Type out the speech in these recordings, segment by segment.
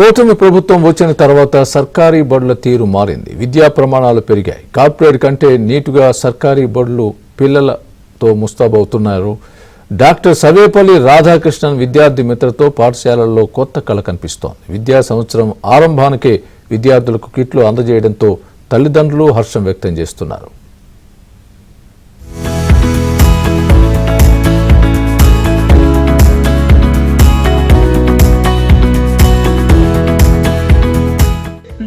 కూటమి ప్రభుత్వం వచ్చిన తర్వాత సర్కారీ బడుల తీరు మారింది. విద్యా ప్రమాణాలు పెరిగాయి. కార్పొరేట్ కంటే నీటుగా సర్కారీ బడులు పిల్లలతో ముస్తాబవుతున్నారు. డాక్టర్ సర్వేపల్లి రాధాకృష్ణన్ విద్యార్థి మిత్రతో పాఠశాలల్లో కొత్త కళ కనిపిస్తోంది. విద్యా సంవత్సరం ఆరంభానికే విద్యార్థులకు కిట్లు అందజేయడంతో తల్లిదండ్రులు హర్షం వ్యక్తం చేస్తున్నారు.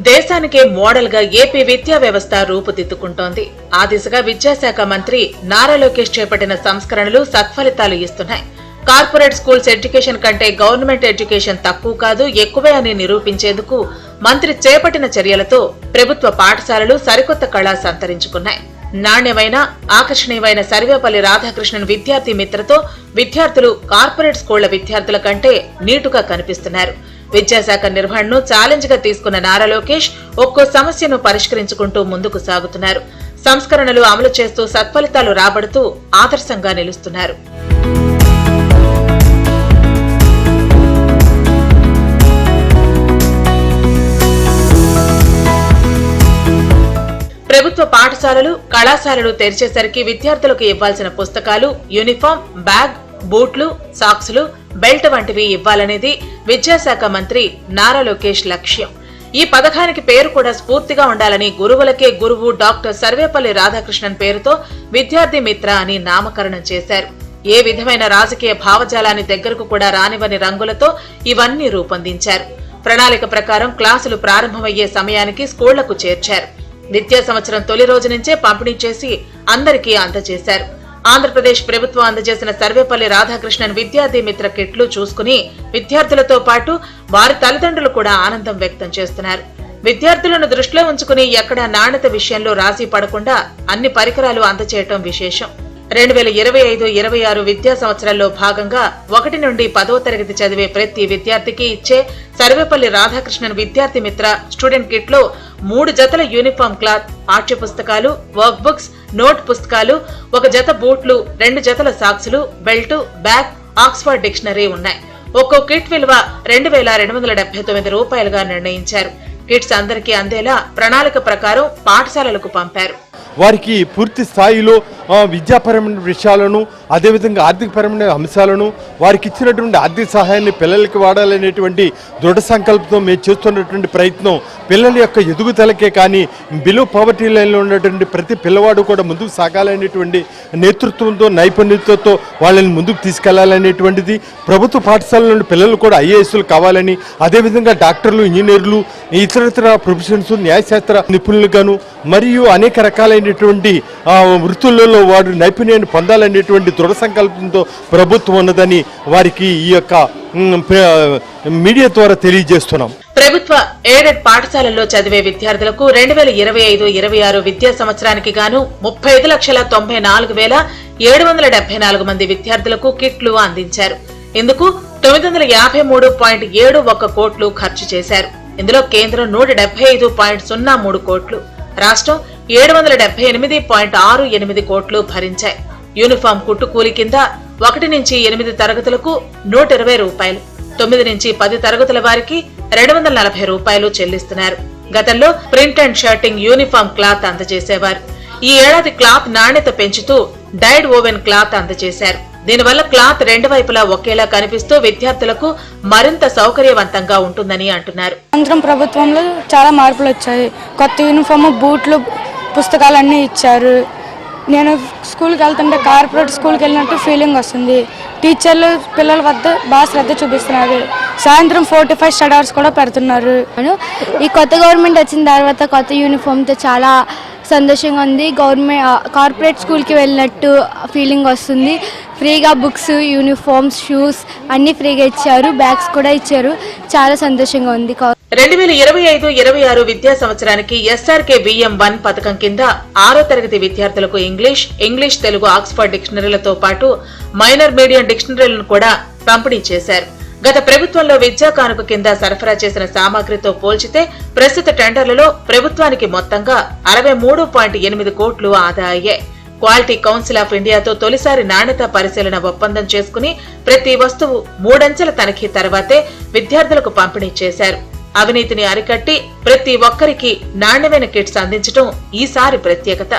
దేశానికే మోడల్ గా ఏపీ విద్యా వ్యవస్థ రూపుదిద్దుకుంటోంది. ఆ దిశగా విద్యాశాఖ మంత్రి నారా లోకేష్ చేపట్టిన సంస్కరణలు సత్ఫలితాలు ఇస్తున్నాయి. కార్పొరేట్ స్కూల్స్ ఎడ్యుకేషన్ కంటే గవర్నమెంట్ ఎడ్యుకేషన్ తక్కువ కాదు, ఎక్కువే అని నిరూపించేందుకు మంత్రి చేపట్టిన చర్యలతో ప్రభుత్వ పాఠశాలలు సరికొత్త కళ సంతరించుకున్నాయి. నాణ్యమైన ఆకర్షణీయమైన సర్వేపల్లి రాధాకృష్ణన్ విద్యార్థి మిత్రతో విద్యార్థులు కార్పొరేట్ స్కూళ్ల విద్యార్థుల కంటే నీటుగా కనిపిస్తున్నారు. విద్యాశాఖ నిర్వహణను ఛాలెంజ్ గా తీసుకున్న నారా లోకేష్ ఒక్కో సమస్యను పరిష్కరించుకుంటూ ముందుకు సాగుతున్నారు. సంస్కరణలు అమలు చేస్తూ సత్ఫలితాలు రాబడుతూ ఆదర్శంగా నిలుస్తున్నారు. ప్రభుత్వ పాఠశాలలు కళాశాలలు తెరిచేసరికి విద్యార్థులకు ఇవ్వాల్సిన పుస్తకాలు, యూనిఫామ్, బ్యాగ్, బూట్లు, సాక్సులు, బెల్ట్ వంటివి ఇవ్వాలనేది విద్యాశాఖ మంత్రి నారా లోకేష్ లక్ష్యం. ఈ పథకానికి పేరు కూడా స్ఫూర్తిగా ఉండాలని గురువులకే గురువు డాక్టర్ సర్వేపల్లి రాధాకృష్ణన్ పేరుతో విద్యార్థి మిత్ర అని నామకరణం చేశారు. ఏ విధమైన రాజకీయ భావజాలాన్ని దగ్గరకు కూడా రానివని రంగులతో ఇవన్నీ రూపొందించారు. ప్రణాళిక ప్రకారం క్లాసులు ప్రారంభమయ్యే సమయానికి స్కూళ్లకు చేర్చారు. విద్యా సంవత్సరం తొలి రోజు నుంచే పంపిణీ చేసి అందరికీ అందజేశారు. ఆంధ్రప్రదేశ్ ప్రభుత్వం అందజేసిన సర్వేపల్లి రాధాకృష్ణన్ విద్యార్థి మిత్ర కిట్లు చూసుకుని విద్యార్థులతో పాటు వారి తల్లిదండ్రులు కూడా ఆనందం వ్యక్తం చేస్తున్నారు. విద్యార్థులను దృష్టిలో ఉంచుకుని ఎక్కడా నాణ్యత విషయంలో రాజీ పడకుండా అన్ని పరికరాలు అందజేయటం విశేషం. 2025-26 విద్యా సంవత్సరంలో భాగంగా 1 నుండి 10వ తరగతి చదివే ప్రతి విద్యార్థికి ఇచ్చే సర్వేపల్లి రాధాకృష్ణన్ విద్యార్థి మిత్ర స్టూడెంట్ కిట్ లో 3 జతల యూనిఫామ్ క్లాత్, పాఠ్య పుస్తకాలు, వర్క్ బుక్స్, నోట్ పుస్తకాలు, 1 జత బూట్లు, 2 జతల సాక్సులు, బెల్ట్, బ్యాగ్, ఆక్స్ఫర్డ్ డిక్షనరీ ఉన్నాయి. ఒక్కో కిట్ విలువ 2279 రూపాయలుగా నిర్ణయించారు. కిట్స్ అందరికీ అందేలా ప్రణాళిక ప్రకారం పాఠశాలలకు పంపారు. వారికి పూర్తి స్థాయిలో విద్యాపరమైన విషయాలను, అదేవిధంగా ఆర్థికపరమైన అంశాలను, వారికి ఇచ్చినటువంటి ఆర్థిక సహాయాన్ని పిల్లలకి వాడాలనేటువంటి దృఢ సంకల్పంతో మేము చేస్తున్నటువంటి ప్రయత్నం పిల్లల యొక్క ఎదుగుదలకే కానీ బిలో పావర్టీ లైన్లో ఉన్నటువంటి ప్రతి పిల్లవాడు కూడా ముందుకు సాగాలనేటువంటి నేతృత్వంతో, నైపుణ్యతతో వాళ్ళని ముందుకు తీసుకెళ్లాలనేటువంటిది. ప్రభుత్వ పాఠశాల నుండి పిల్లలు కూడా ఐఏఎస్లు కావాలని, అదేవిధంగా డాక్టర్లు, ఇంజనీర్లు, ఇతరతర ప్రొఫెషన్స్, న్యాయశాస్త్ర నిపుణులుగాను మరియు అనేక రకాలైనటువంటి వృత్తులలో వారు నైపుణ్యాన్ని పొందాలనేటువంటి దృఢ సంకల్పంతో ప్రభుత్వం ఉన్నదని వారికి ఈ యొక్క మీడియా ద్వారా తెలియజేస్తున్నాం. ప్రభుత్వ ఎయిడెడ్ పాఠశాలల్లో చదివే విద్యార్థులకు 2025-26 విద్యా సంవత్సరానికి గాను 35,94,774 మంది విద్యార్థులకు కిట్లు అందించారు. ఇందుకు 953.71 కోట్లు ఖర్చు చేశారు. ఇందులో కేంద్రం 175.03 కోట్లు, రాష్ట్రం 778.68 కోట్లు భరించాయి. యూనిఫామ్ కుట్టు కూలి కింద 1 నుంచి 8 తరగతులకు 120 రూపాయలు, 9 నుంచి 10 తరగతుల వారికి 240 రూపాయలు చెల్లిస్తున్నారు. గతంలో print and shirting uniform cloth అందజేసేవారు. ఈ ఏడాది క్లాత్ నాణ్యత పెంచుతూ డైడ్ ఓవెన్ క్లాత్ అందజేశారు. దీనివల్ల క్లాత్ 2 వైపులా ఒకేలా కనిపిస్తూ విద్యార్థులకు మరింత సౌకర్యవంతంగా ఉంటుందని అంటున్నారు. కేంద్రం ప్రభుత్వంలో చాలా మార్పులు వచ్చాయి. కొత్త యూనిఫామ్, బూట్లు, పుస్తకాలన్నీ ఇచ్చారు. నేను స్కూల్కి వెళ్తుంటే కార్పొరేట్ స్కూల్కి వెళ్ళినట్టు ఫీలింగ్ వస్తుంది. టీచర్లు పిల్లల వద్ద బాగా శ్రద్ధ చూపిస్తున్నారు. సాయంత్రం 4 to 5 స్టడీ అవర్స్ కూడా పెడుతున్నారు. ఈ కొత్త గవర్నమెంట్ వచ్చిన తర్వాత కొత్త యూనిఫామ్తో చాలా సంతోషంగా ఉంది. కార్పొరేట్ స్కూల్కి వెళ్ళినట్టు ఫీలింగ్ వస్తుంది. ఫ్రీగా బుక్స్, యూనిఫామ్స్, షూస్ అన్ని ఫ్రీగా ఇచ్చారు. బ్యాగ్స్ కూడా ఇచ్చారు. చాలా సంతోషంగా ఉంది. 2025-26 విద్యా సంవత్సరానికి SRK VM1 పథకం కింద 6వ తరగతి విద్యార్థులకు ఇంగ్లీష్, తెలుగు ఆక్స్ఫర్డ్ డిక్షనరీలతో పాటు మైనర్ మీడియం డిక్షనరీలను కూడా పంపిణీ చేశారు. గత ప్రభుత్వంలో విద్యా కానుక కింద సరఫరా చేసిన సామాగ్రితో పోల్చితే ప్రస్తుత టెండర్లలో ప్రభుత్వానికి మొత్తంగా 63.8 కోట్లు ఆదా అయ్యాయి. క్వాలిటీ కౌన్సిల్ ఆఫ్ ఇండియాతో తొలిసారి నాణ్యత పరిశీలన ఒప్పందం చేసుకుని ప్రతి వస్తువు 3 అంచెల తనిఖీ తర్వాతే విద్యార్థులకు పంపిణీ చేశారు. అవినీతిని అరికట్టి ప్రతి ఒక్కరికి నాణ్యమైన కిట్స్ అందించడం ఈసారి ప్రత్యేకత.